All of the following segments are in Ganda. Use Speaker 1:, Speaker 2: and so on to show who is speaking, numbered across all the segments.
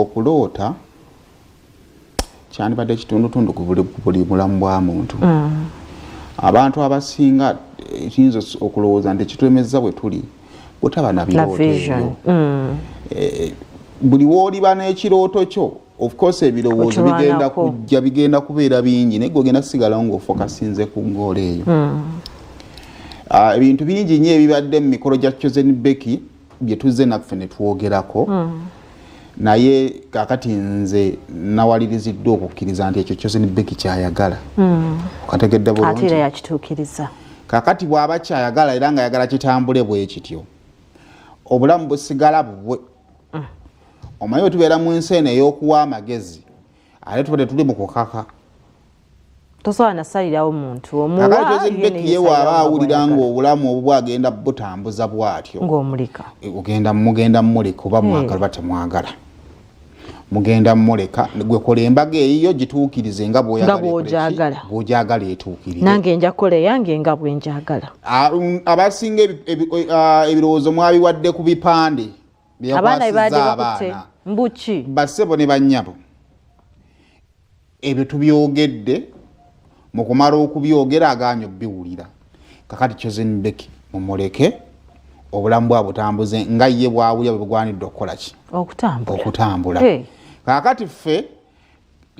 Speaker 1: Okuloota kyandibadde kitundutundu ku buli mulamu bwa muntu. Abantu abasinga ekiyinza okulowooza nti ekitulemeza bwe tuli butaba na birooto ebyo. Buli w'oliba n'ekirooto kyo of course ebirowoozo bigenda kubeera bingi naye ogenda kusigalawo ng'ofokasinze ku ngoola eyo. Ebintu bingi nnyo ebibadde mu mikolo gya Chosen Becky bye tuzze naffe ne twogerako. Naye kakati nze nawaliriziddwa okukkiriza nti ekyo Chosen Becky kyayagala. Kategedde bulungi.
Speaker 2: Ate yakituukiriza.
Speaker 1: Kakati bw'aba kyayagala era nga ayagala kitambule bwe kityo. Obulamu busigala bubwe. Omanyi bwe tubeera mu nsi eno ey'okuwa amagezi ate tubadde tuli mu kukaka.
Speaker 2: Tosobola nasalirawo muntu omuwa.
Speaker 1: Kakati Chosen Becky ye bw'aba awulira ng'obulamu obwo bwagenda butambuza bwatyo.
Speaker 2: Ng'omulika.
Speaker 1: Mugenda mmulika oba mwagala oba temwagala. Mugenda mmuleka gwe kola embaga eyiyo gituukirize nga bw'oyagala etuukirire.
Speaker 2: Nange nja kukola yange nga bwe njagala.
Speaker 1: Abasinga ebirowoozo mwabiwadde ku bipande
Speaker 2: by'akwasizza abaana. Mbuki.
Speaker 1: Bassebo ne bannyabo. Ebyo tubyogedde mu kumala okubyogera agaanye obbiwulira. Kakati Chosen Becky mumuleke obulamu bwa butambuze nga ye bwawulya bwe bugwanidde okukola ki? Okutambula. Kakati ffe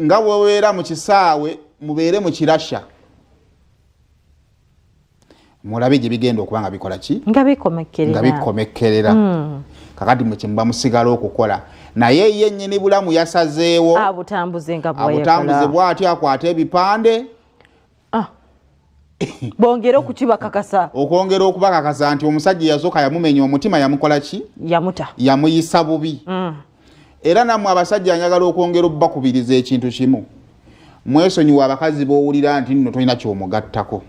Speaker 1: nga bweweera mu kisaawe mubeere mu kirasha. Mulabe gye bigenda okuba nga bikola ki?
Speaker 2: Nga
Speaker 1: bikomekkerera. Kakati mwe musigala okukola. Naye ye nnyini bulamu yasazeewo.
Speaker 2: Abutambuze
Speaker 1: bw'atyo akwata ebipande.
Speaker 2: Bongera okukibakakasa.
Speaker 1: Okwongera okubakakasa nti omusajja yazooka yamumenya omutima yamukola ki? Yamuyisa bubi. Era nammwe abasajja njagala okwongera obbakubiriza ekintu kimu. Mwesonyiwa abakazi b'owulira nti nno tolina ky'omugattako.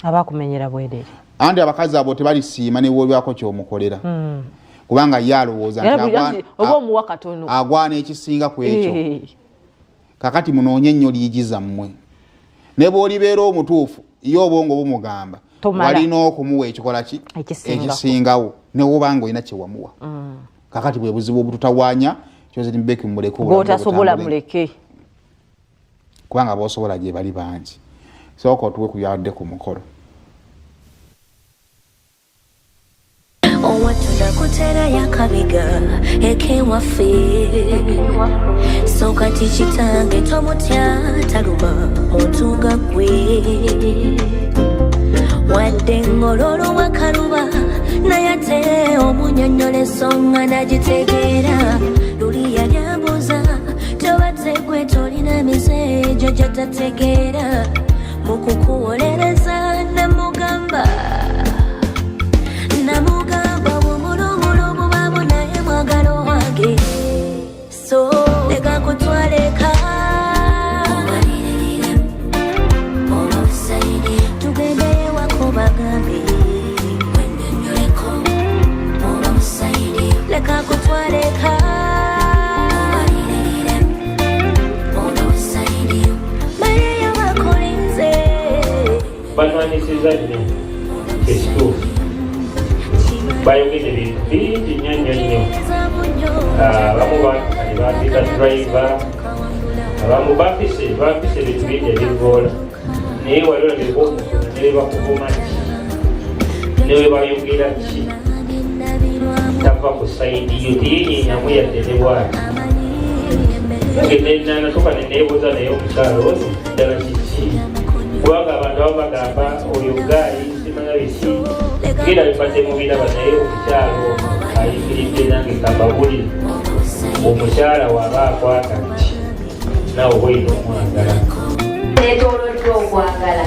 Speaker 2: Abakumenyera bwereere.
Speaker 1: Anti abakazi abo tebalisiima ne bw'olyako ky'omukolera. Kubanga ye alowooza nti agwana ekisinga ku ekyo. Kakati munoonye nnyo liigi zammwe. Ne bw'olibeera omutuufu ye obwongo bumugamba walina okumuwa ekikola ki? Ekisingawo ne woba ng'olina kye wamuwa. Kakati bwe buzibu obututawaanya Chosen Becky mumuleke
Speaker 2: bw'otasobola muleke.
Speaker 1: Kubanga b'osobola gye bali bangi. Sooka otuwe kuyadde ku mukolo.
Speaker 3: Owatunda kutera yakabiga ekewaffe soka tikitange tomutya taluma mutuga gwe wadde ngololo wakaluba naye ate omunyonyole songa nagitegeera luli yalyambuza tobadde gwe tolina misejo gyatategeera mukukuwolereza namugamba so leka kutwaleka tugendeye wako bagambe leka kutwaleka mayeyo bakolinze
Speaker 4: banwanisiza nnyo ekituufu bayogedde bintu bingi nnyo abamu bampita driver abamu bafise bintu bingi ebivoola naye wali olabireko omuntu ne bakuvuma ki ne we bayogera ki tava ku sayidi yo teyenyenyamu yadde ne bwati natoka neneebuuza naye omukyalo ono ddala kiki kubanga abantu abo bagamba oyo gaali simanya bisi genda bibadde mubiraba naye omukyalo ayigiridde nange kababulire omukyala waba akwata nti nawe bweyina omwagala
Speaker 5: netoloddwa okwagala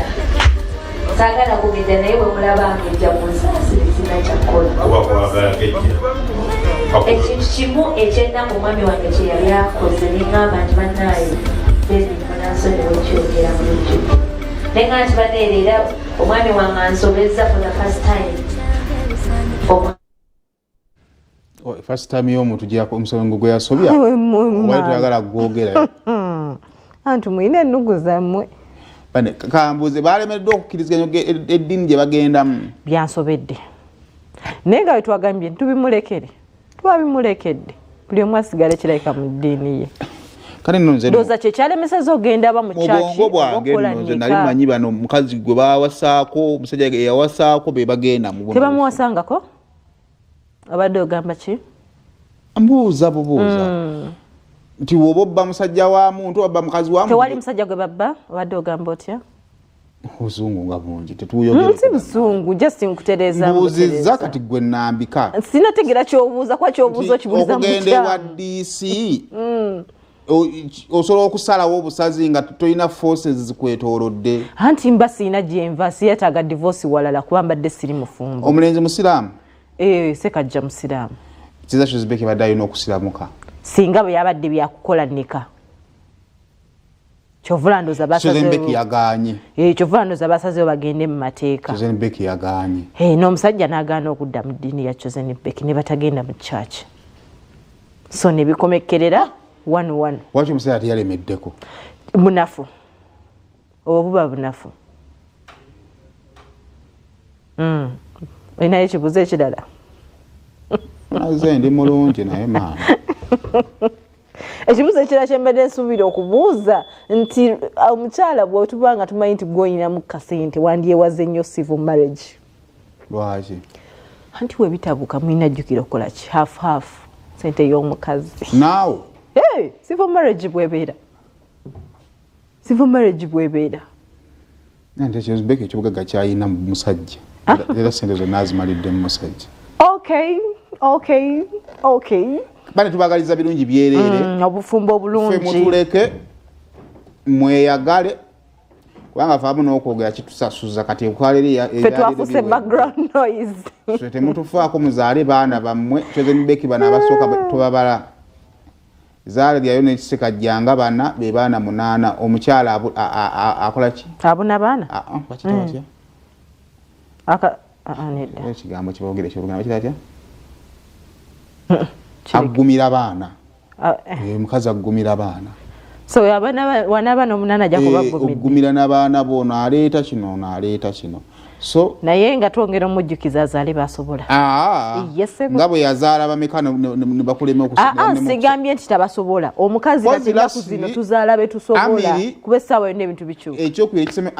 Speaker 5: saagala kugenda naye bwe mulaba ngejja mu nsaasi tekina kyakkola ekintu kimu ekyennaku omwami wange kye yali akoze neŋŋamba nti bannaayo bebimunansonyiwo kyogera bulijjo nenga nti baneerera omwami wange ansobezza for the first time.
Speaker 1: First time y'omuntu omusomo gwe yasobya oba tuyagala gwogera
Speaker 2: anti muyina ennugu zammwe
Speaker 1: kambuuze balemereddwa okukkiriziganya eddiini gye bagendamu.
Speaker 2: Byansobedde naye nga bwe twagambye ntubimulekere tuba bimulekedde buli omu asigale kirabika mu ddiini ye
Speaker 1: kale nno nze
Speaker 2: ndowooza kyekyalemeseza ogenda aba mu kyaki
Speaker 1: obwongo bwange nno nze nali manyi bano omukazi gwe bawasaako omusajja eyawasaako be bagenda mu
Speaker 2: tebamuwasangako abadde ogamba ki
Speaker 1: mbuuza bubuuza nti woba obba musajja wa muntu obba mukazi wa muntu
Speaker 2: tewali musajja gwe babba obadde ogamba otya
Speaker 1: obuzungu nga bungi tetuyogera
Speaker 2: si busungu just nkutereeza
Speaker 1: mbuuzizza kati gwe nnambika
Speaker 2: sinategera kyobuuza kwa kyobuuza okibuuza
Speaker 1: okugenda ewa DC osobola okusalawo obusazi nga tolina forces zikwetoolodde
Speaker 2: anti mba siina gyenva siyetaaga divorce walala kuba mbadde siri mufumbo
Speaker 1: omulenzi musiraamu
Speaker 2: sekajja musiraamu
Speaker 1: kiza kyozibeke badde alina okusiramuka
Speaker 2: singa bwe yabadde byakukola nika kyovula ndoza basazewo bagende mu mateeka n'omusajja n'agaana okudda mu ddiini ya Chosen Becky ne batagenda mu church so ne bikomekkerera 1-1
Speaker 1: waki omusajja teyalemeddeko
Speaker 2: bunafu obwo buba bunafu olinayo ekibuzo ekirala
Speaker 1: aze ndi mulungi naye maama
Speaker 2: ekibuzo ekirala kyembadde nsuubira okubuuza nti omukyala bwetuba nga tumanyi nti gwolinamu kasente wandyewaze nnyo civil marriage
Speaker 1: lwaki
Speaker 2: anti webitabuka mulina jjukira okukola ki half sente y'omukazi
Speaker 1: naawe
Speaker 2: civil marriage bwebeera
Speaker 1: nti ekyozibeka ekyobugagga kyayina mu musajja era sente zonna azimalidde mu musajja
Speaker 2: okay
Speaker 1: bane tubagaliza birungi byereere
Speaker 2: obufumbo obulungi
Speaker 1: ffe mutuleke mweyagale kubanga faamu n'okwogera kitusasuza kati
Speaker 2: ffe twafuse background noise
Speaker 1: ffe temutufaako muzaale baana bammwe Chosen Becky bano abasooka tubabala zaale lyayo n'ekisekajjanga bana be baana 8 omukyala akola ki
Speaker 2: abuna baana
Speaker 1: bakita batya
Speaker 2: nedda
Speaker 1: ekigambo kibogere kyoluganda bakita atya agumira baana mukazi agumira baana
Speaker 2: so wanabaana 8 ajja kubagumira
Speaker 1: ogumira n'abaana bono aleeta kino so
Speaker 2: naye nga twongera omujjukiza azaale basobola
Speaker 1: nga bwe yazaala bameka ne bakulema
Speaker 2: sigambye nti tabasobola omukazi kati ennaku zino tuzaala be tusobola kuba essaawa yonna ebintu bikyuka
Speaker 1: ekyokubiri ekiseme